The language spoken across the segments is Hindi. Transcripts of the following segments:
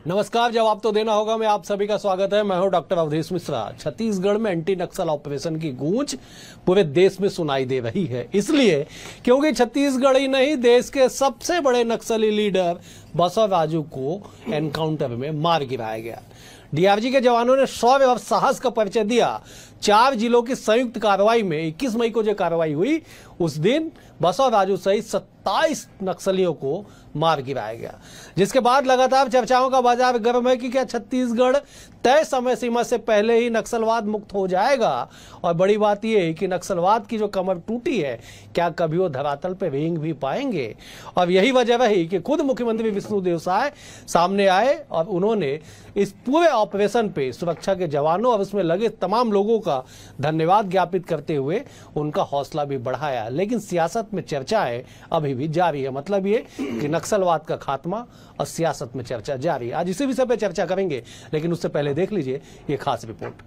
नमस्कार, जवाब तो देना होगा में आप सभी का स्वागत है। मैं हूं डॉक्टर अवधेश मिश्रा। छत्तीसगढ़ में एंटी नक्सल ऑपरेशन की गूंज पूरे देश में सुनाई दे रही है, इसलिए क्योंकि छत्तीसगढ़ ही नहीं, देश के सबसे बड़े नक्सली लीडर बसवराजू को एनकाउंटर में मार गिराया गया। डीआरजी के जवानों ने शौर्य और साहस का परिचय दिया। 4 जिलों की संयुक्त कार्रवाई में 21 मई को जो कार्रवाई हुई, उस दिन बसवराजू सहित 27 नक्सलियों को मार गिराया गया, जिसके बाद लगातार चर्चाओं का बाजार गर्म है कि क्या छत्तीसगढ़ तय समय सीमा से पहले ही नक्सलवाद मुक्त हो जाएगा। और बड़ी बात यह है कि नक्सलवाद की जो कमर टूटी है, क्या कभी वो धरातल पे रेंग भी पाएंगे। और यही वजह रही कि खुद मुख्यमंत्री विष्णुदेव साय सामने आए और उन्होंने इस पूरे ऑपरेशन पे सुरक्षा के जवानों और उसमें लगे तमाम लोगों का धन्यवाद ज्ञापित करते हुए उनका हौसला भी बढ़ाया। लेकिन सियासत में चर्चाएं अभी भी जारी है। मतलब ये कि नक्सलवाद का खात्मा और सियासत में चर्चा जारी है। आज इसी विषय पर चर्चा करेंगे, लेकिन उससे पहले देख लीजिए ये खास रिपोर्ट।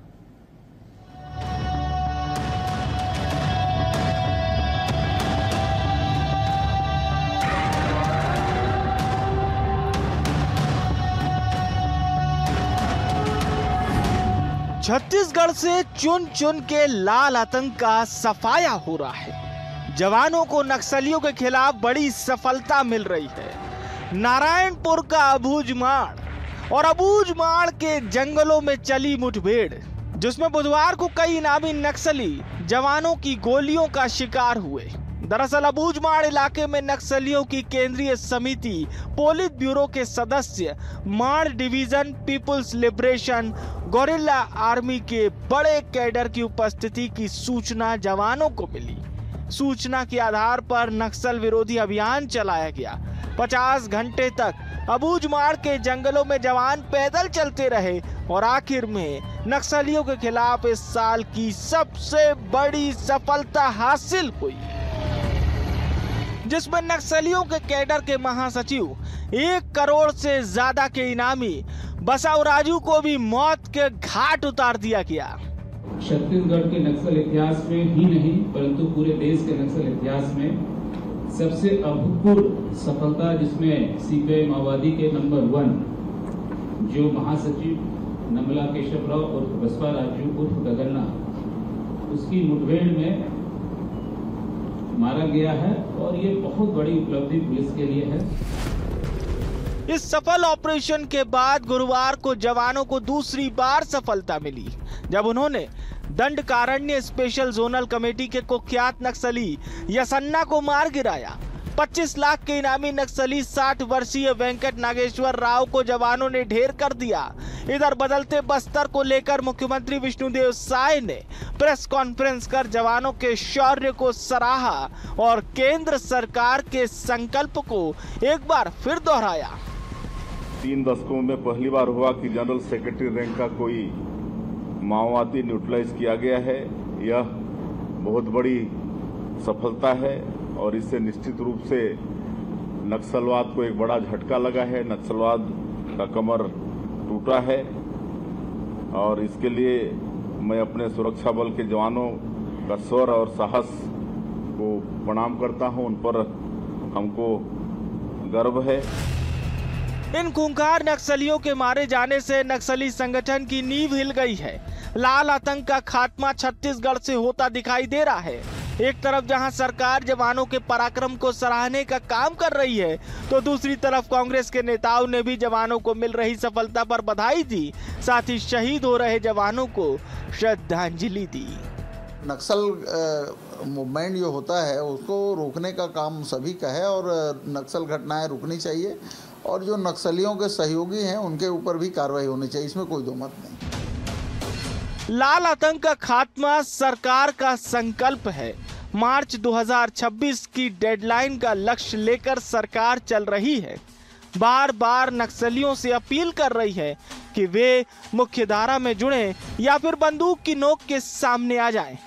छत्तीसगढ़ से चुन चुन के लाल आतंक का सफाया हो रहा है। जवानों को नक्सलियों के खिलाफ बड़ी सफलता मिल रही है। नारायणपुर का अबूझमाड़ और अबूझमाड़ के जंगलों में चली मुठभेड़, जिसमें बुधवार को कई इनामी नक्सली जवानों की गोलियों का शिकार हुए। दरअसल अबूझमाड़ इलाके में नक्सलियों की केंद्रीय समिति पोलित ब्यूरो के सदस्य Maad division people's liberation guerrilla army के बड़े कैडर की उपस्थिति की सूचना जवानों को मिली। सूचना के आधार पर नक्सल विरोधी अभियान चलाया गया। 50 घंटे तक अबूझमाड़ के जंगलों में जवान पैदल चलते रहे और आखिर में नक्सलियों के खिलाफ इस साल की सबसे बड़ी सफलता हासिल हुई, जिसमें नक्सलियों के कैडर के महासचिव 1 करोड़ से ज्यादा के इनामी बसवराजू को भी मौत के घाट उतार दिया गया। छत्तीसगढ़ के नक्सल इतिहास में ही नहीं, परंतु पूरे देश के नक्सल इतिहास में सबसे अभूतपूर्व सफलता, जिसमें सीपीआई माओवादी के नंबर 1 जो महासचिव नमला केशव राव और बसवराजू उर्फ गगन्ना, उसकी मुठभेड़ में मारा गया है। और ये बहुत बड़ी उपलब्धि पुलिस के लिए है। इस सफल ऑपरेशन के बाद गुरुवार को जवानों को दूसरी बार सफलता मिली, जब उन्होंने दंडकारण्य स्पेशल जोनल कमेटी के कुख्यात नक्सली यसन्ना को मार गिराया। 25 लाख के इनामी नक्सली 60 वर्षीय वेंकट नागेश्वर राव को जवानों ने ढेर कर दिया। इधर बदलते बस्तर को लेकर मुख्यमंत्री विष्णुदेव साय ने प्रेस कॉन्फ्रेंस कर जवानों के शौर्य को सराहा और केंद्र सरकार के संकल्प को एक बार फिर दोहराया। 3 दशकों में पहली बार हुआ कि जनरल सेक्रेटरी रैंक का कोई माओवादी न्यूट्रलाइज किया गया है। यह बहुत बड़ी सफलता है और इससे निश्चित रूप से नक्सलवाद को एक बड़ा झटका लगा है। नक्सलवाद का कमर टूटा है और इसके लिए मैं अपने सुरक्षा बल के जवानों का शौर्य और साहस को प्रणाम करता हूं। उन पर हमको गर्व है। इन खूंखार नक्सलियों के मारे जाने से नक्सली संगठन की नींव हिल गई है। लाल आतंक का खात्मा छत्तीसगढ़ से होता दिखाई दे रहा है। एक तरफ जहां सरकार जवानों के पराक्रम को सराहने का काम कर रही है, तो दूसरी तरफ कांग्रेस के नेताओं ने भी जवानों को मिल रही सफलता पर बधाई दी, साथ ही शहीद हो रहे जवानों को श्रद्धांजलि दी। नक्सल मूवमेंट जो होता है उसको रोकने का काम सभी का है और नक्सल घटनाएं रुकनी चाहिए और जो नक्सलियों के सहयोगी हैं उनके ऊपर भी कार्रवाई होनी चाहिए, इसमें कोई दो मत नहीं। लाल आतंक का खात्मा सरकार का संकल्प है। मार्च 2026 की डेडलाइन का लक्ष्य लेकर सरकार चल रही है। बार बार नक्सलियों से अपील कर रही है कि वे मुख्यधारा में जुड़ें या फिर बंदूक की नोक के सामने आ जाएं।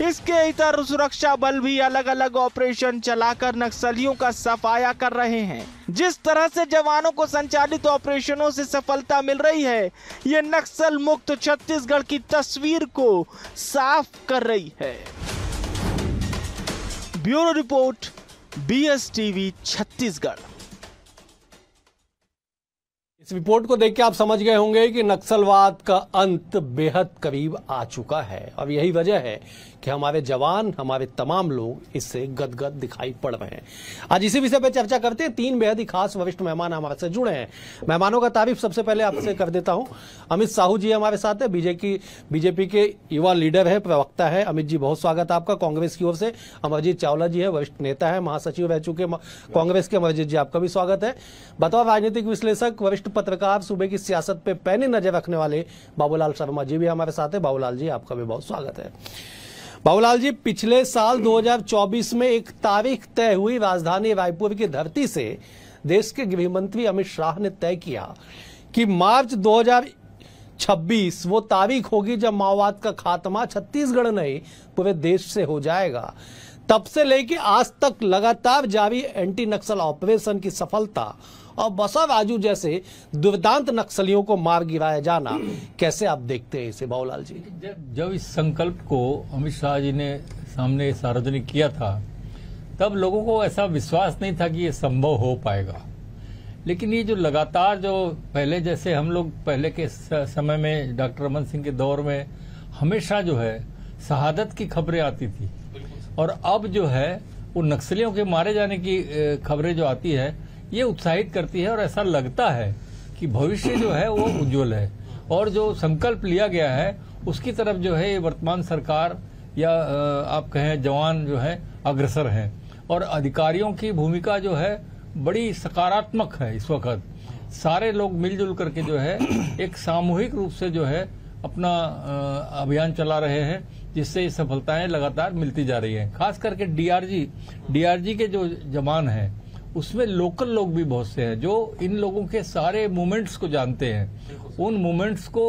इसके इतर सुरक्षा बल भी अलग अलग ऑपरेशन चलाकर नक्सलियों का सफाया कर रहे हैं। जिस तरह से जवानों को संचालित ऑपरेशनों से सफलता मिल रही है, ये नक्सल मुक्त छत्तीसगढ़ की तस्वीर को साफ कर रही है। Bureau report, BSTV Chhattisgarh. इस रिपोर्ट को देख के आप समझ गए होंगे कि नक्सलवाद का अंत बेहद करीब आ चुका है। अब यही वजह है कि हमारे जवान, हमारे तमाम लोग इससे गदगद दिखाई पड़ रहे हैं। आज इसी विषय पर चर्चा करते हैं। 3 बेहद ही खास वरिष्ठ मेहमान हमारे से जुड़े हैं। मेहमानों का तारीफ सबसे पहले आपसे कर देता हूं। अमित साहू जी हमारे साथ है, बीजेपी के युवा लीडर है, प्रवक्ता है। अमित जी, बहुत स्वागत है आपका कांग्रेस की ओर से। अमरजीत चावला जी है, वरिष्ठ नेता है, महासचिव रह चुके कांग्रेस के। अमरजीत जी, आपका भी स्वागत है। बतौर राजनीतिक विश्लेषक, वरिष्ठ पत्रकार, सूबे की सियासत पे पैनी नजर रखने वाले बाबूलाल शर्मा जी भी हमारे साथ है। बाबूलाल जी, आपका भी बहुत स्वागत है। बाबूलाल जी, पिछले साल 2024 में एक तारीख तय हुई। राजधानी रायपुर की धरती से देश के गृह मंत्री अमित शाह ने तय किया कि मार्च 2026 वो तारीख होगी जब माओवाद का खात्मा छत्तीसगढ़ नहीं पूरे देश से हो जाएगा। तब से लेकर आज तक लगातार जारी एंटी नक्सल ऑपरेशन की सफलता और बसवराजू जैसे दुर्दांत नक्सलियों को मार गिराया जाना, कैसे आप देखते हैं इसे बाबूलाल जी? जब इस संकल्प को अमित शाह जी ने सामने सार्वजनिक किया था, तब लोगों को ऐसा विश्वास नहीं था कि ये संभव हो पाएगा। लेकिन ये जो लगातार, जो पहले जैसे हम लोग पहले के समय में डॉक्टर रमन सिंह के दौर में हमेशा जो है शहादत की खबरें आती थी, और अब जो है वो नक्सलियों के मारे जाने की खबरें जो आती है, ये उत्साहित करती है। और ऐसा लगता है कि भविष्य जो है वो उज्जवल है, और जो संकल्प लिया गया है उसकी तरफ जो है ये वर्तमान सरकार या आप कहें जवान जो है अग्रसर हैं। और अधिकारियों की भूमिका जो है बड़ी सकारात्मक है। इस वक्त सारे लोग मिलजुल करके जो है एक सामूहिक रूप से जो है अपना अभियान चला रहे हैं, जिससे ये सफलताएं लगातार मिलती जा रही हैं। खास करके डीआरजी के जो जवान हैं, उसमें लोकल लोग भी बहुत से हैं जो इन लोगों के सारे मूवमेंट्स को जानते हैं। उन मूवमेंट्स को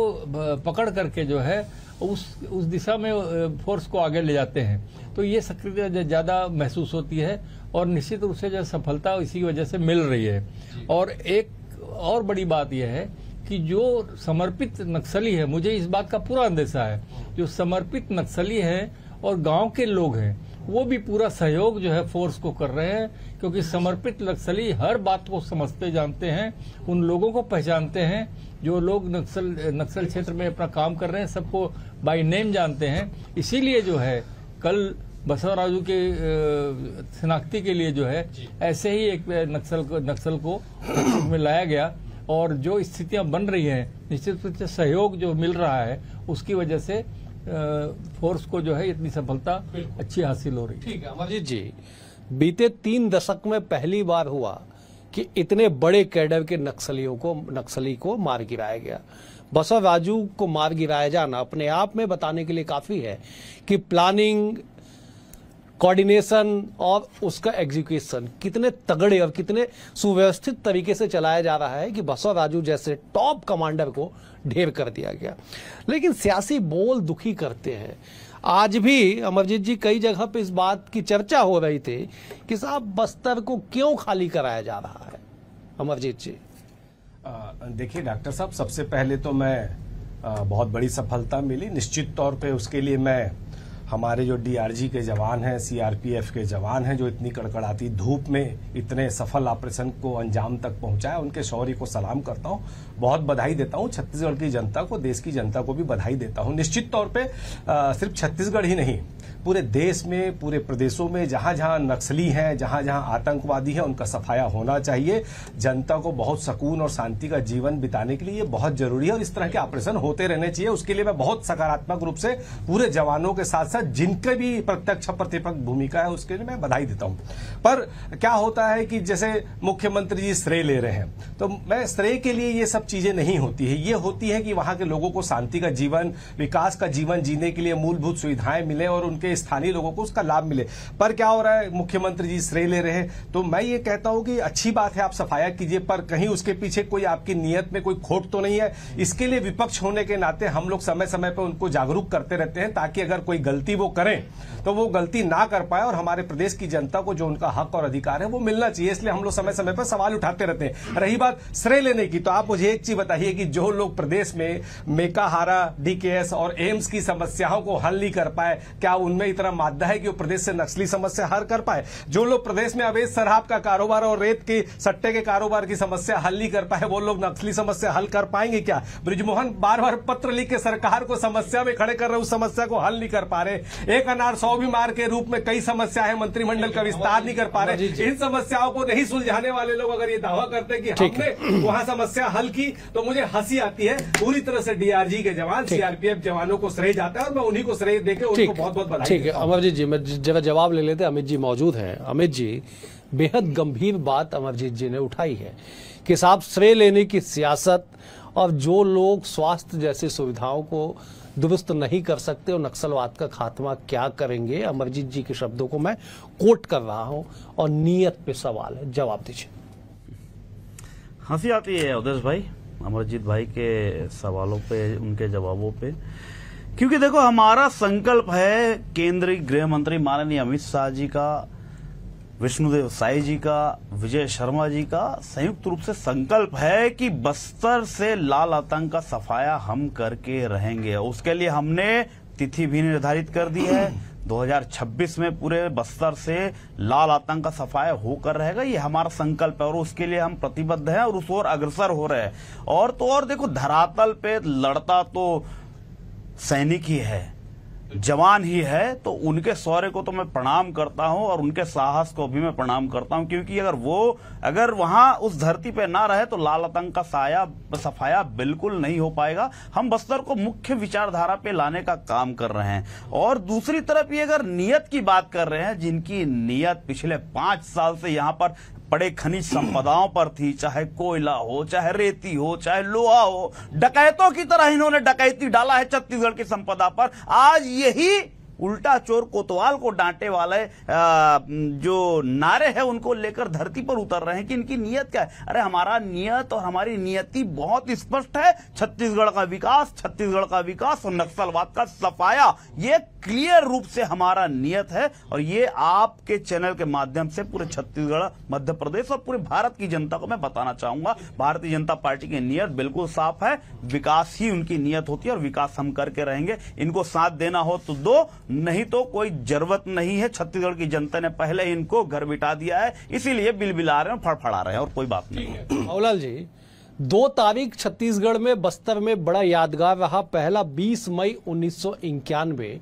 पकड़ करके जो है उस दिशा में फोर्स को आगे ले जाते हैं। तो ये सक्रियता ज्यादा महसूस होती है, और निश्चित रूप से जो सफलता इसी वजह से मिल रही है। और एक और बड़ी बात यह है कि जो समर्पित नक्सली है, मुझे इस बात का पूरा अंदेशा है, जो समर्पित नक्सली है और गांव के लोग हैं, वो भी पूरा सहयोग जो है फोर्स को कर रहे हैं। क्योंकि समर्पित नक्सली हर बात को समझते जानते हैं, उन लोगों को पहचानते हैं जो लोग नक्सल क्षेत्र में अपना काम कर रहे हैं, सबको बाय नेम जानते हैं। इसीलिए जो है कल बसवराजू के शिनाख्ती के लिए जो है ऐसे ही एक नक्सल को में लाया गया, और जो स्थितियां बन रही हैं, निश्चित रूप से सहयोग जो मिल रहा है उसकी वजह से फोर्स को जो है इतनी सफलता अच्छी हासिल हो रही है। ठीक है अमरजीत जी, बीते 3 दशक में पहली बार हुआ कि इतने बड़े कैडर के नक्सली को मार गिराया गया। बसवराजू को मार गिराया जाना अपने आप में बताने के लिए काफी है कि प्लानिंग, कोऑर्डिनेशन और उसका एग्जीक्यूशन कितने तगड़े और कितने सुव्यवस्थित तरीके से चलाया जा रहा है कि बसवराजू जैसे टॉप कमांडर को ढेर कर दिया गया। लेकिन सियासी बोल दुखी करते हैं। आज भी अमरजीत जी कई जगह पे इस बात की चर्चा हो रही थी कि साहब बस्तर को क्यों खाली कराया जा रहा है। अमरजीत जी, देखिए डॉक्टर साहब, सबसे पहले तो मैं बहुत बड़ी सफलता मिली, निश्चित तौर पे उसके लिए मैं हमारे जो डीआरजी के जवान हैं, सीआरपीएफ के जवान हैं, जो इतनी कड़कड़ाती धूप में इतने सफल ऑपरेशन को अंजाम तक पहुंचाया, उनके शौर्य को सलाम करता हूं, बहुत बधाई देता हूं। छत्तीसगढ़ की जनता को, देश की जनता को भी बधाई देता हूं। निश्चित तौर पे सिर्फ छत्तीसगढ़ ही नहीं, पूरे देश में, पूरे प्रदेशों में जहां जहां नक्सली हैं, जहां जहां आतंकवादी हैं, उनका सफाया होना चाहिए। जनता को बहुत सुकून और शांति का जीवन बिताने के लिए ये बहुत जरूरी है, और इस तरह के ऑपरेशन होते रहने चाहिए। उसके लिए मैं बहुत सकारात्मक रूप से पूरे जवानों के साथ साथ जिनके भी प्रत्यक्ष प्रतिपक्ष भूमिका है उसके लिए मैं बधाई देता हूं। पर क्या होता है कि जैसे मुख्यमंत्री जी श्रेय ले रहे हैं, तो मैं श्रेय के लिए ये सब चीजें नहीं होती है। ये होती है कि वहां के लोगों को शांति का जीवन, विकास का जीवन जीने के लिए मूलभूत सुविधाएं मिले और उनके स्थानीय लोगों को उसका लाभ मिले। पर क्या हो रहा है, मुख्यमंत्री जी श्रेय ले रहे हैं, तो मैं ये कहता हूं कि अच्छी बात है, आप सफाया कीजिए, पर कहीं उसके पीछे कोई आपकी नीयत में कोई खोट तो नहीं है। इसके लिए विपक्ष होने के नाते हम लोग समय समय पर उनको जागरूक करते रहते हैं, ताकि अगर कोई गलती वो करें तो वो गलती ना कर पाए, और हमारे प्रदेश की जनता को जो उनका हक और अधिकार है वो मिलना चाहिए। इसलिए हम लोग समय समय पर सवाल उठाते रहते हैं। रही बात श्रेय लेने की, तो आप मुझे एक चीज बताइए कि जो लोग प्रदेश में मेकाहारा, डीकेएस और एम्स की समस्याओं को हल नहीं कर पाए, क्या उनमें इतना मादा है कि वो प्रदेश से नक्सली समस्या हल कर पाए? जो लोग प्रदेश में अवैध शराब का कारोबार और रेत के सट्टे के कारोबार की समस्या हल नहीं कर पाए, वो लोग नक्सली समस्या हल कर पाएंगे क्या? बृजमोहन बार बार पत्र लिख के सरकार को समस्या में खड़े कर रहे, उस समस्या को हल नहीं कर पा रहे। एक अनार 100 बीमार के रूप में कई समस्या है, मंत्रिमंडल का विस्तार नहीं कर पा रहे। इन समस्याओं को नहीं सुलझाने वाले लोग अगर ये दावा करते हैं कि हमने वहां समस्या हल की, तो मुझे हंसी आती है। पूरी तरह से डीआरजी के जवान, सीआरपीएफ जवानों को श्रेय जाता है और मैं उन्हीं को श्रेय देके उनको बहुत बहुत बधाई। ठीक है अमरजीत जी, मैं जरा जवाब ले लेते हैं। अमित जी मौजूद हैं। अमित जी, बेहद गंभीर बात अमरजीत जी ने उठाई है कि साहब श्रेय लेने की सियासत, और जो लोग स्वास्थ्य जैसी सुविधाओं को दुरुस्त नहीं कर सकते और नक्सलवाद का खात्मा क्या करेंगे। अमरजीत जी के शब्दों को मैं कोट कर रहा हूं और नियत पे सवाल है, जवाब दीजिए। हंसी आती है अवधेश भाई अमरजीत भाई के सवालों पे, उनके जवाबों पे, क्योंकि देखो हमारा संकल्प है, केंद्रीय गृह मंत्री माननीय अमित शाह जी का, विष्णुदेव साई जी का, विजय शर्मा जी का संयुक्त रूप से संकल्प है कि बस्तर से लाल आतंक का सफाया हम करके रहेंगे। उसके लिए हमने तिथि भी निर्धारित कर दी है। 2026 में पूरे बस्तर से लाल आतंक का सफाया होकर रहेगा, ये हमारा संकल्प है और उसके लिए हम प्रतिबद्ध हैं और उस ओर अग्रसर हो रहे हैं। और तो और देखो, धरातल पे लड़ता तो सैनिक ही है, जवान ही है, तो उनके शौर्य को तो मैं प्रणाम करता हूं और उनके साहस को भी मैं प्रणाम करता हूं, क्योंकि अगर वहां उस धरती पे ना रहे तो लाल आतंक का सफाया बिल्कुल नहीं हो पाएगा। हम बस्तर को मुख्य विचारधारा पे लाने का काम कर रहे हैं। और दूसरी तरफ ये अगर नियत की बात कर रहे हैं, जिनकी नियत पिछले 5 साल से यहां पर बड़े खनिज संपदाओं पर थी, चाहे कोयला हो, चाहे रेती हो, चाहे लोहा हो, डकैतों की तरह इन्होंने डकैती डाला है छत्तीसगढ़ की संपदा पर। आज यही उल्टा चोर कोतवाल को डांटे वाले जो नारे हैं उनको लेकर धरती पर उतर रहे हैं कि इनकी नियत क्या है। अरे हमारा नियत और हमारी नियति बहुत स्पष्ट है, छत्तीसगढ़ का विकास, छत्तीसगढ़ का विकास और नक्सलवाद का सफाया, ये क्लियर रूप से हमारा नियत है। और ये आपके चैनल के माध्यम से पूरे छत्तीसगढ़, मध्य प्रदेश और पूरे भारत की जनता को मैं बताना चाहूंगा, भारतीय जनता पार्टी की नियत बिल्कुल साफ है। विकास ही उनकी नियत होती है और विकास हम करके रहेंगे। इनको साथ देना हो तो दो, नहीं तो कोई जरूरत नहीं है। छत्तीसगढ़ की जनता ने पहले इनको घर बिठा दिया है, इसीलिए बिलबिला रहे हैं, फड़फड़ा रहे हैं, और कोई बात नहीं है। बाबूलाल जी, 2 तारीख छत्तीसगढ़ में, बस्तर में बड़ा यादगार रहा। पहला 20 मई 1991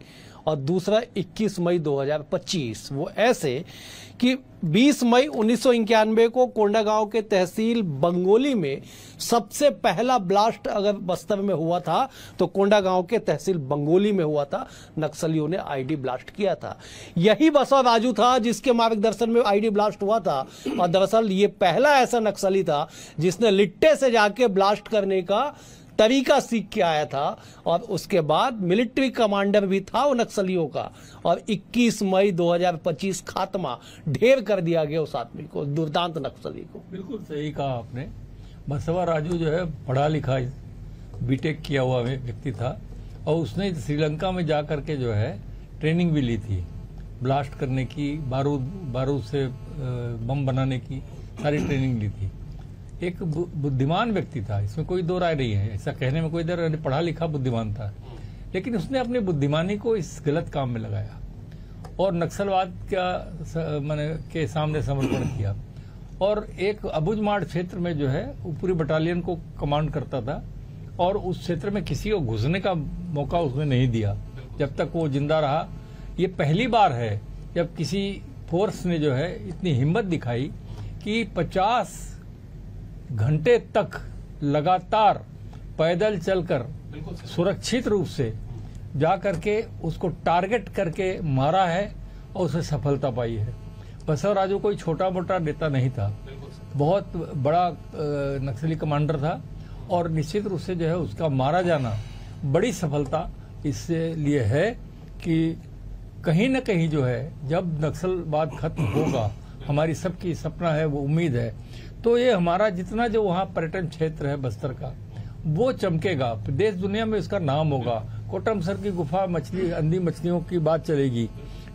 और दूसरा 21 मई 2025। वो ऐसे कि 20 मई 1991 को कोंडागांव के तहसील बंगोली में सबसे पहला ब्लास्ट अगर बस्तर में हुआ था तो कोंडागांव के तहसील बंगोली में हुआ था। नक्सलियों ने आईडी ब्लास्ट किया था। यही बसवा राजू था जिसके मार्गदर्शन में आईडी ब्लास्ट हुआ था। और दरअसल ये पहला ऐसा नक्सली था जिसने लिट्टे से जाके ब्लास्ट करने का तरीका सीख के आया था। और उसके बाद मिलिट्री कमांडर भी था वो नक्सलियों का। और 21 मई 2025 खात्मा ढेर कर दिया गया उस आदमी को, दुर्दांत नक्सली को। बिल्कुल सही कहा आपने। बसवा राजू जो है पढ़ा लिखा बीटेक किया हुआ व्यक्ति था और उसने श्रीलंका में जा करके जो है ट्रेनिंग भी ली थी, ब्लास्ट करने की, बारूद से बम बनाने की सारी ट्रेनिंग ली थी। एक बुद्धिमान व्यक्ति था, इसमें कोई दो राय नहीं है, ऐसा कहने में कोई दर नहीं, पढ़ा लिखा बुद्धिमान था। लेकिन उसने अपनी बुद्धिमानी को इस गलत काम में लगाया और नक्सलवाद का मैंने के सामने समर्पण किया। और एक अबुझमाड़ क्षेत्र में जो है वो पूरी बटालियन को कमांड करता था और उस क्षेत्र में किसी को घुसने का मौका उसने नहीं दिया जब तक वो जिंदा रहा। ये पहली बार है जब किसी फोर्स ने जो है इतनी हिम्मत दिखाई कि 50 घंटे तक लगातार पैदल चलकर सुरक्षित रूप से जा करके उसको टारगेट करके मारा है और उसे सफलता पाई है। बसवा राजू कोई छोटा मोटा नेता नहीं था, बहुत बड़ा नक्सली कमांडर था और निश्चित रूप से जो है उसका मारा जाना बड़ी सफलता इससे लिए है कि कहीं न कहीं जो है जब नक्सलवाद खत्म होगा, हमारी सबकी सपना है, वो उम्मीद है, तो ये हमारा जितना जो वहाँ पर्यटन क्षेत्र है बस्तर का वो चमकेगा, देश दुनिया में इसका नाम होगा। कोटमसर की गुफा, मछली, अंधी मछलियों की बात चलेगी,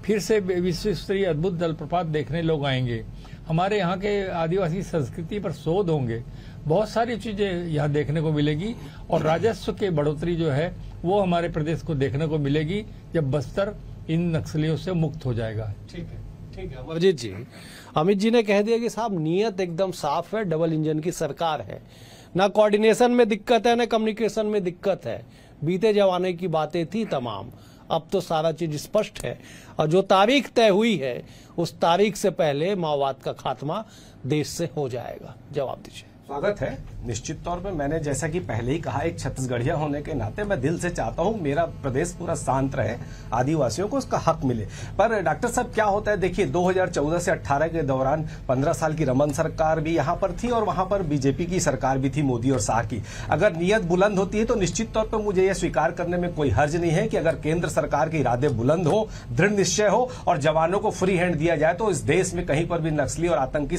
फिर से विश्व स्तरीय अद्भुत जलप्रपात देखने लोग आएंगे। हमारे यहाँ के आदिवासी संस्कृति पर शोध होंगे, बहुत सारी चीजें यहाँ देखने को मिलेगी और राजस्व की बढ़ोतरी जो है वो हमारे प्रदेश को देखने को मिलेगी जब बस्तर इन नक्सलियों से मुक्त हो जाएगा। ठीक है अमरजीत जी, अमित जी ने कह दिया कि साहब नीयत एकदम साफ है, डबल इंजन की सरकार है, ना कोऑर्डिनेशन में दिक्कत है ना कम्युनिकेशन में दिक्कत है। बीते जमाने की बातें थी तमाम, अब तो सारा चीज स्पष्ट है और जो तारीख तय हुई है उस तारीख से पहले माओवाद का खात्मा देश से हो जाएगा। जवाब दीजिए। स्वागत है। निश्चित तौर पे मैंने जैसा कि पहले ही कहा, एक छत्तीसगढ़िया होने के नाते मैं दिल से चाहता हूं मेरा प्रदेश पूरा शांत रहे, आदिवासियों को उसका हक मिले। पर डॉक्टर साहब क्या होता है, देखिए 2014 से 18 के दौरान 15 साल की रमन सरकार भी यहां पर थी और वहां पर बीजेपी की सरकार भी थी, मोदी और शाह की। अगर नीयत बुलंद होती है तो निश्चित तौर पर मुझे यह स्वीकार करने में कोई हर्ज नहीं है कि अगर केंद्र सरकार के इरादे बुलंद हो, दृढ़ निश्चय हो और जवानों को फ्री हैंड दिया जाए तो इस देश में कहीं पर भी नक्सली और आतंकी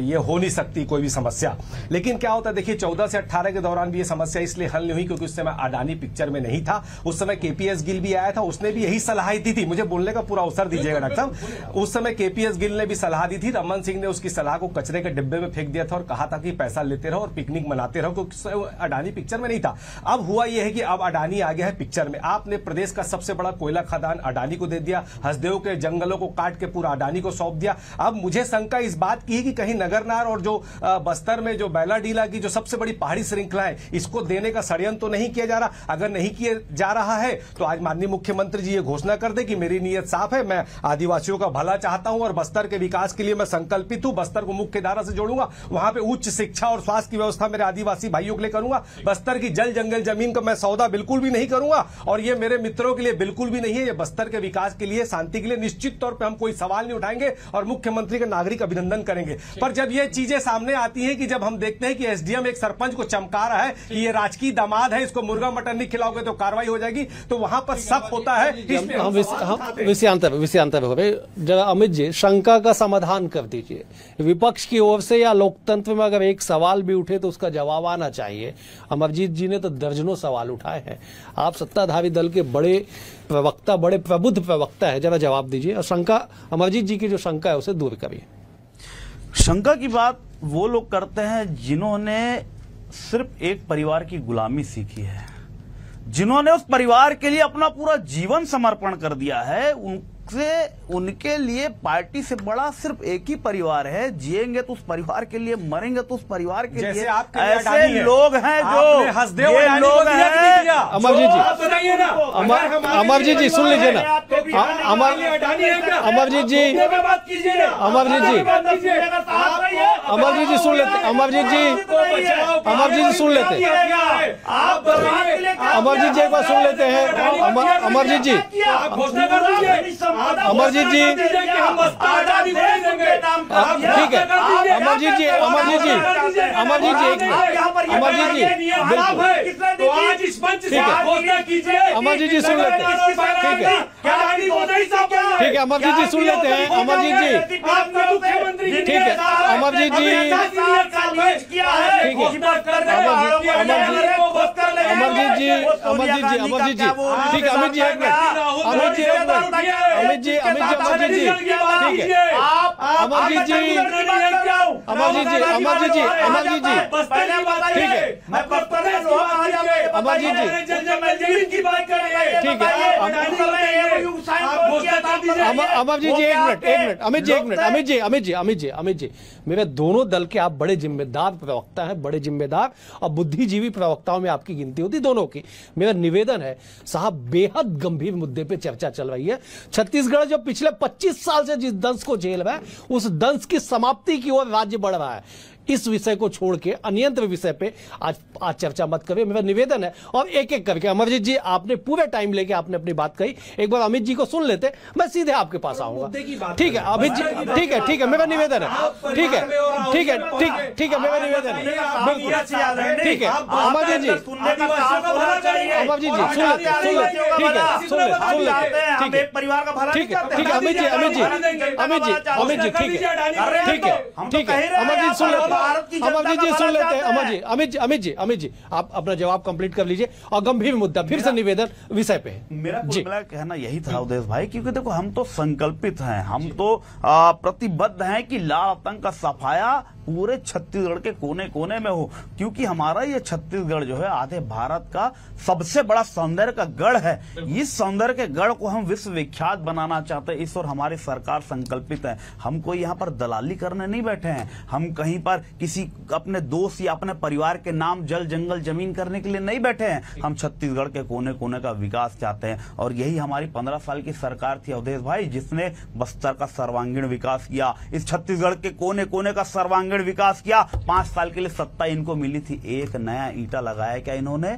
ये हो नहीं सकती कोई भी समस्या। लेकिन क्या होता है, देखिए 14 से 18 के दौरान भी ये समस्या इसलिए हल नहीं हुई क्योंकि उस समय अडानी पिक्चर में नहीं था। उस समय केपीएस गिल भी आया था, उसने भी यही सलाह दी थी। मुझे बोलने का पूरा अवसर दीजिएगा डॉक्टर साहब। उस समय केपीएस गिल ने भी सलाह दी थी, रमन सिंह ने उसकी सलाह को कचरे के डिब्बे में फेंक दिया था और कहा था कि पैसा लेते रहो और पिकनिक मनाते रहो, क्योंकि अडानी पिक्चर में नहीं था। अब हुआ यह है कि अब अडानी आ गया है पिक्चर में। आपने प्रदेश का सबसे बड़ा कोयला खदान अडानी को दे दिया, हसदेव के जंगलों को काट के पूरा अडानी को सौंप दिया। अब मुझे शंका इस बात की है कि कहीं नगरनार और जो बस्तर में जो बैलाडीला की जो सबसे बड़ी पहाड़ी श्रृंखला है, इसको देने का षड्यंत्र तो नहीं किया जा रहा। अगर नहीं किया जा रहा है तो आज माननीय मुख्यमंत्री जी ये घोषणा कर दे कि मेरी नीयत साफ है, मैं आदिवासियों का भला चाहता हूं और बस्तर के विकास के लिए मैं संकल्पित हूं। बस्तर को मुख्य धारा से जोड़ूंगा, वहां पे उच्च शिक्षा और स्वास्थ्य की व्यवस्था मेरे आदिवासी भाइयों के लिए करूंगा। बस्तर की जल जंगल जमीन का मैं सौदा बिल्कुल भी नहीं करूंगा और ये मेरे मित्रों के लिए बिल्कुल भी नहीं है। ये बस्तर के विकास के लिए, शांति के लिए निश्चित तौर पर हम कोई सवाल नहीं उठाएंगे और मुख्यमंत्री का नागरिक अभिनंदन करेंगे। पर जब ये चीजें सामने आती है कि जब हम देखते हैं कि एसडीएम एक सरपंच को चमका रहा है कि ये राजकीय दामाद है, इसको मुर्गा मटन नहीं खिलाओगे तो कार्रवाई हो जाएगी, तो वहां पर शक होता है। विषयांतर हो रहे। जरा अमित जी, शंका का समाधान कर दीजिए। विपक्ष की ओर से या लोकतंत्र में अगर एक सवाल भी उठे तो उसका जवाब आना चाहिए। अमरजीत जी ने तो दर्जनों सवाल उठाए हैं। आप सत्ताधारी दल के बड़े प्रवक्ता, बड़े प्रबुद्ध प्रवक्ता है, जरा जवाब दीजिए और शंका, अमरजीत जी की जो शंका है उसे दूर करिए। शंका की बात वो लोग करते हैं जिन्होंने सिर्फ एक परिवार की गुलामी सीखी है, जिन्होंने उस परिवार के लिए अपना पूरा जीवन समर्पण कर दिया है। उनके लिए पार्टी से बड़ा सिर्फ एक ही परिवार है। जिएंगे तो उस परिवार के लिए, मरेंगे तो उस परिवार के लिए। ऐसे लोग हैं जो ये लोग हैं। अमरजीत जी सुन लीजिए ना। अमरजीत जी सुन लेते। अमरजीत जी सुन लेते। अमरजीत जी एक बार सुन लेते हैं। अमरजीत जी ठीक है। अमरजीत जी अमरजीत जी सुन लेते हैं। ठीक है, अमरजीत जी सुन लेते हैं। अमरजीत जी ठीक है। अमरजीत जी ठीक है। अमित जी एक मिनट। अमित जी अमित जी मेरे दोनों दल के आप बड़े जिम्मेदार प्रवक्ता हैं, बड़े जिम्मेदार और बुद्धिजीवी प्रवक्ताओं में आपकी गिनती होती दोनों की। मेरा निवेदन है साहब, बेहद गंभीर मुद्दे पे चर्चा चल रही है। छत्तीसगढ़ जो पिछले 25 साल से जिस दंश को झेल रहा है, उस दंश की समाप्ति की ओर राज्य बढ़ रहा है। इस विषय को छोड़ के अन्यंत्र विषय पे आज चर्चा मत करिए, मेरा निवेदन है। और एक एक करके, अमरजीत जी आपने पूरे टाइम लेके आपने अपनी बात कही, एक बार अमित जी को सुन लेते, मैं सीधे आपके पास आऊंगा। ठीक है अमित जी, ठीक है मेरा निवेदन है। ठीक है मेरा निवेदन है। ठीक है अमरजीत जी सुन लेते। ठीक है अमित जी ठीक है अमरजीत सुन लेते। भारत की जनता अमरजीत का जी सुन भला लेते हैं। चाहते हैं। अमित जी आप अपना जवाब कंप्लीट कर लीजिए और गंभीर मुद्दा फिर से निवेदन विषय पे है। मेरा जी। कुल मिला कहना यही था उदेश भाई, क्योंकि देखो हम तो संकल्पित हैं, हम तो प्रतिबद्ध हैं कि लाल आतंक का सफाया पूरे छत्तीसगढ़ के कोने कोने में हो, क्योंकि हमारा ये छत्तीसगढ़ जो है आधे भारत का सबसे बड़ा सौंदर्य का गढ़ है। इस सौंदर्य के गढ़ को हम विश्व विख्यात बनाना चाहते हैं, इस और हमारी सरकार संकल्पित है। हम कोई यहाँ पर दलाली करने नहीं बैठे हैं, हम कहीं पर किसी अपने दोस्त या अपने परिवार के नाम जल जंगल जमीन करने के लिए नहीं बैठे हैं। हम छत्तीसगढ़ के कोने कोने का विकास चाहते हैं और यही हमारी 15 साल की सरकार थी अवधेश भाई, जिसने बस्तर का सर्वांगीण विकास किया, इस छत्तीसगढ़ के कोने कोने का सर्वांगीण विकास किया। 5 साल के लिए सत्ता इनको मिली थी, एक नया ईंटा लगाया क्या इन्होंने?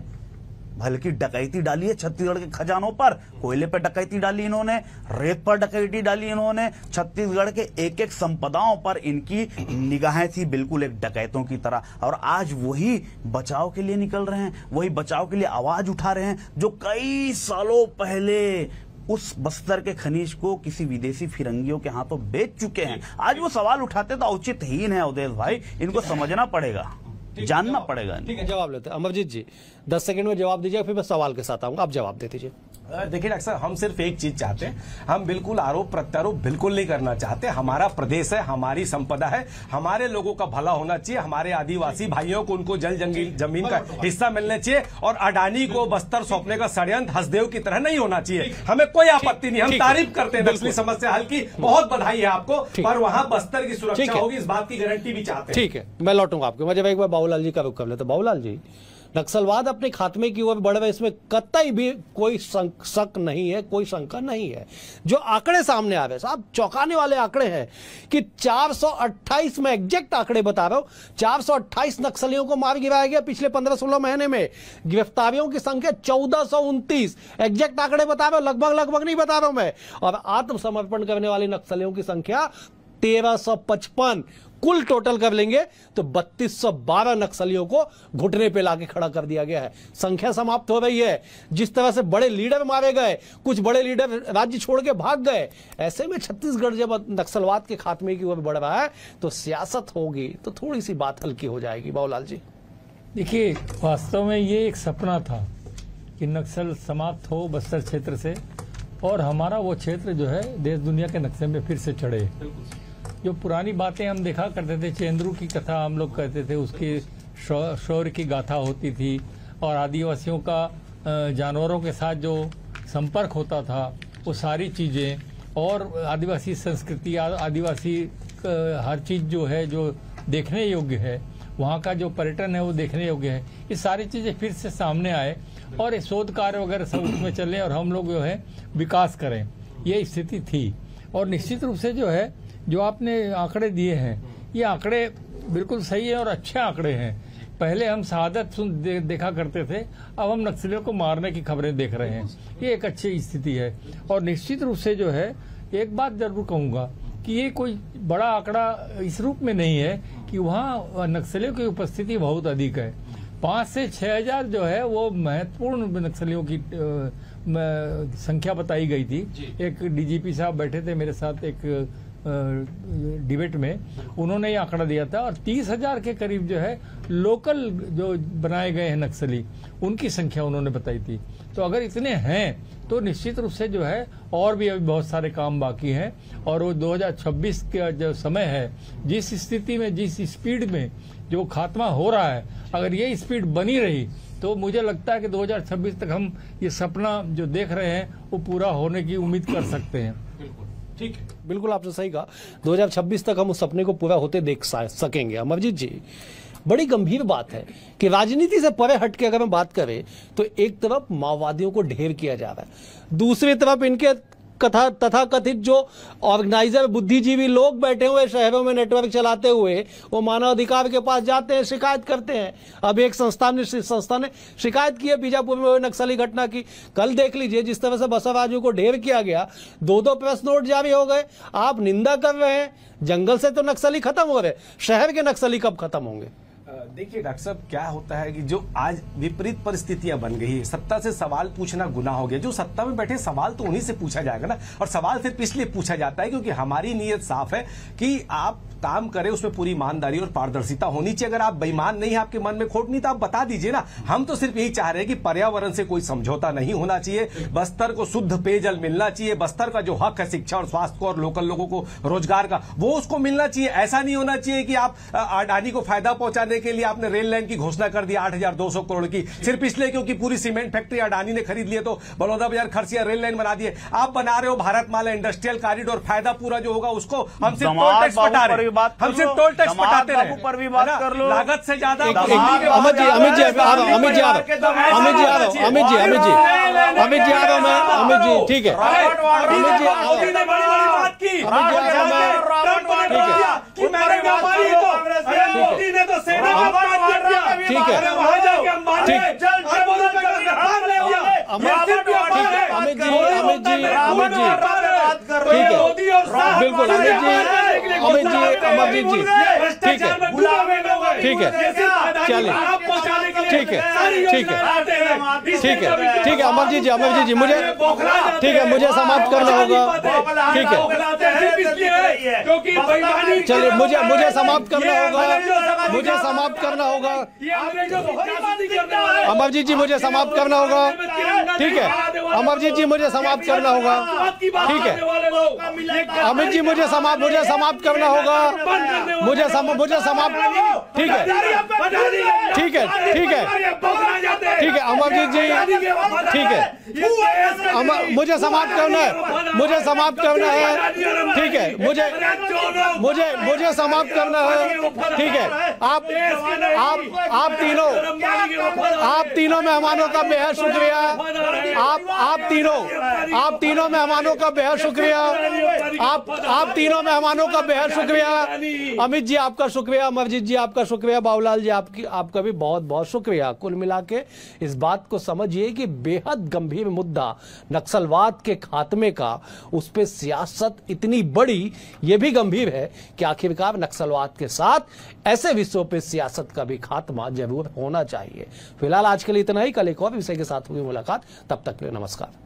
बल्कि डकैती डाली है छत्तीसगढ़ के खजानों पर, कोयले पर डकैती डाली इन्होंने, रेत पर डकैती डाली इन्होंने, छत्तीसगढ़ के एक एक संपदाओं पर इनकी निगाहें थी बिल्कुल एक डकैतों की तरह। और आज वही बचाव के लिए निकल रहे हैं, वही बचाव के लिए आवाज उठा रहे हैं जो कई सालों पहले उस बस्तर के खनिज को किसी विदेशी फिरंगियों के हाथों बेच चुके हैं। आज वो सवाल उठाते तो औचित्यहीन है अवधेश भाई, इनको समझना पड़ेगा, जानना पड़ेगा। ठीक है, जवाब लेते हैं। अमरजीत जी 10 सेकंड में जवाब दीजिए, फिर मैं सवाल के साथ आऊंगा, आप जवाब दे दीजिए। देखिए डॉक्टर साहब, हम सिर्फ एक चीज चाहते हैं, हम बिल्कुल आरोप प्रत्यारोप बिल्कुल नहीं करना चाहते। हमारा प्रदेश है, हमारी संपदा है, हमारे लोगों का भला होना चाहिए, हमारे आदिवासी भाइयों को उनको जल जमीन का हिस्सा मिलना चाहिए और अडानी को बस्तर सौंपने का षड्यंत्र हसदेव की तरह नहीं होना चाहिए। हमें कोई आपत्ति नहीं, हम तारीफ करते हैं नक्सली समस्या हल की, बहुत बधाई है आपको, पर वहां बस्तर की सुरक्षा होगी इस बात की गारंटी भी चाहते हैं। ठीक है, मैं लौटूंगा आपके। मैं जब एक बार बाबूलाल जी का रुख कर लेते। बाबूलाल जी, नक्सलवाद अपने खात्मे की ओर बढ़ रहे, इसमें कतई भी कोई शक नहीं है, कोई शंका नहीं है। जो आंकड़े सामने आ रहे साहब, चौंकाने वाले आंकड़े हैं कि 428 में एग्जैक्ट आंकड़े बता रहा हूं, 428 नक्सलियों को मार गिराया गया पिछले 15-16 महीने में। गिरफ्तारियों की संख्या 1429, एग्जैक्ट आंकड़े बता रहा हूं, लगभग नहीं बता रहा हूं मैं। और आत्मसमर्पण करने वाले नक्सलियों की संख्या 1355। कुल टोटल कर लेंगे तो 3212 नक्सलियों को घुटने पे लाके खड़ा कर दिया गया है। संख्या समाप्त हो रही है। जिस तरह से बड़े लीडर मारे गए, कुछ बड़े लीडर राज्य छोड़ के भाग गए, ऐसे में छत्तीसगढ़ जब नक्सलवाद के खात्मे की ओर बढ़ रहा है तो सियासत होगी तो थोड़ी सी बात हल्की हो जाएगी। बाबूलाल जी, देखिए, वास्तव में ये एक सपना था कि नक्सल समाप्त हो बस्तर क्षेत्र से और हमारा वो क्षेत्र जो है देश दुनिया के नक्शे में फिर से चढ़े। जो पुरानी बातें हम देखा करते थे, चेंद्रू की कथा हम लोग कहते थे, उसकी शौर्य की गाथा होती थी और आदिवासियों का जानवरों के साथ जो संपर्क होता था वो सारी चीज़ें और आदिवासी संस्कृति, आदिवासी हर चीज़ जो है जो देखने योग्य है, वहाँ का जो पर्यटन है वो देखने योग्य है, ये सारी चीज़ें फिर से सामने आए और ये शोध कार्य वगैरह सब उसमें चले और हम लोग जो है विकास करें, ये स्थिति थी। और निश्चित रूप से जो है जो आपने आंकड़े दिए हैं, ये आंकड़े बिल्कुल सही है और अच्छे आंकड़े हैं। पहले हम शहादत देखा करते थे, अब हम नक्सलियों को मारने की खबरें देख रहे हैं, ये एक अच्छी स्थिति है। और निश्चित रूप से जो है एक बात जरूर कहूँगा कि ये कोई बड़ा आंकड़ा इस रूप में नहीं है कि वहाँ नक्सलियों की उपस्थिति बहुत अधिक है। 5 से 6 हजार जो है वो महत्वपूर्ण नक्सलियों की संख्या बताई गई थी। एक डीजीपी साहब बैठे थे मेरे साथ एक डिबेट में, उन्होंने ये आंकड़ा दिया था और 30,000 के करीब जो है लोकल जो बनाए गए हैं नक्सली, उनकी संख्या उन्होंने बताई थी। तो अगर इतने हैं तो निश्चित रूप से जो है और भी अभी बहुत सारे काम बाकी हैं और वो 2026 का जो समय है, जिस स्थिति में, जिस स्पीड में जो खात्मा हो रहा है, अगर ये स्पीड बनी रही तो मुझे लगता है कि 2026 तक हम ये सपना जो देख रहे हैं वो पूरा होने की उम्मीद कर सकते हैं। ठीक है, बिल्कुल आपने सही कहा, 2026 तक हम उस सपने को पूरा होते देख सकेंगे। अमरजीत जी, बड़ी गंभीर बात है कि राजनीति से परे हट के अगर हम बात करें तो एक तरफ माओवादियों को ढेर किया जा रहा है, दूसरी तरफ इनके तथा कथित जो ऑर्गेनाइजर बुद्धिजीवी लोग बैठे हुए शहरों में नेटवर्क चलाते हुए वो मानव अधिकार के पास जाते हैं, शिकायत करते हैं। अब एक संस्था ने शिकायत की है बीजापुर में नक्सली घटना की। कल देख लीजिए जिस तरह से बसवराजू को ढेर किया गया, 2 प्रेस नोट जारी हो गए। आप निंदा कर रहे हैं, जंगल से तो नक्सली खत्म हो रहे, शहर के नक्सली कब खत्म होंगे? देखिए डॉक्टर साहब, क्या होता है कि जो आज विपरीत परिस्थितियां बन गई है, सत्ता से सवाल पूछना गुनाह हो गया। जो सत्ता में बैठे सवाल तो उन्हीं से पूछा जाएगा ना, और सवाल सिर्फ इसलिए पूछा जाता है क्योंकि हमारी नीयत साफ है कि आप काम करें, उसमें पूरी ईमानदारी और पारदर्शिता होनी चाहिए। अगर आप बेईमान नहीं है, आपके मन में खोट नहीं, तो आप बता दीजिए ना। हम तो सिर्फ यही चाह रहे हैं कि पर्यावरण से कोई समझौता नहीं होना चाहिए, बस्तर को शुद्ध पेयजल मिलना चाहिए, बस्तर का जो हक है शिक्षा और स्वास्थ्य को और लोकल लोगों को रोजगार का, वो उसको मिलना चाहिए। ऐसा नहीं होना चाहिए कि आप अडानी को फायदा पहुंचाने के लिए आपने रेल लाइन की घोषणा कर दी 8,200 करोड़ की, सिर्फ इसलिए क्योंकि पूरी सीमेंट फैक्ट्री अडानी ने खरीद लिए तो बलौदा बाजार खरसिया रेल लाइन बना दिए। आप बना रहे हो भारतमाला इंडस्ट्रियल कॉरिडोर, फायदा पूरा जो होगा उसको हम सिर्फ टोल टैक्स बता रहे हैं, हम सिर्फ टोल टैक्स पटाते रहे, पर भी बात कर लो। लागत से ज्यादा अमित जी ठीक है, अमित जी मोदी ने बड़ी बड़ी बात की, मोदी ने तो सेना का बात किया, ठीक है, वहां जाके अंबानी बिल्कुल अमरजीत जी ठीक है, ठीक है, चलिए ठीक है, ठीक है, ठीक है, ठीक है अमरजीत जी मुझे ठीक है, मुझे समाप्त करना होगा, ठीक है, चलिए मुझे समाप्त करना होगा, मुझे समाप्त करना होगा, अमरजीत जी मुझे समाप्त करना होगा, ठीक है, अमरजीत जी मुझे समाप्त करना होगा, ठीक है, अमित जी मुझे समाप्त करना होगा, मुझे समाप्त, ठीक है, ठीक है, ठीक है, ठीक है अमरजीत जी, ठीक है, मुझे समाप्त करना है, मुझे समाप्त करना है, ठीक है, मुझे समाप्त करना है, ठीक है, आप तीनों मेहमानों का बेहद शुक्रिया, आप तीनों मेहमानों का बेहद शुक्रिया, आप तीनों मेहमानों का बेहद शुक्रिया, अमित जी आपका शुक्रिया, अमरजीत जी आपका शुक्रिया, बाबूलाल जी आपका भी बहुत बहुत शुक्रिया। कुल मिला के इस बात को समझिए कि बेहद गंभीर मुद्दा नक्सलवाद के खात्मे का, उस पे सियासत इतनी बड़ी, ये भी गंभीर है कि आखिरकार नक्सलवाद के साथ ऐसे विषयों पे सियासत का भी खात्मा जरूर होना चाहिए। फिलहाल आज के लिए इतना ही, कल एक और विषय के साथ होगी मुलाकात, तब तक के लिए नमस्कार।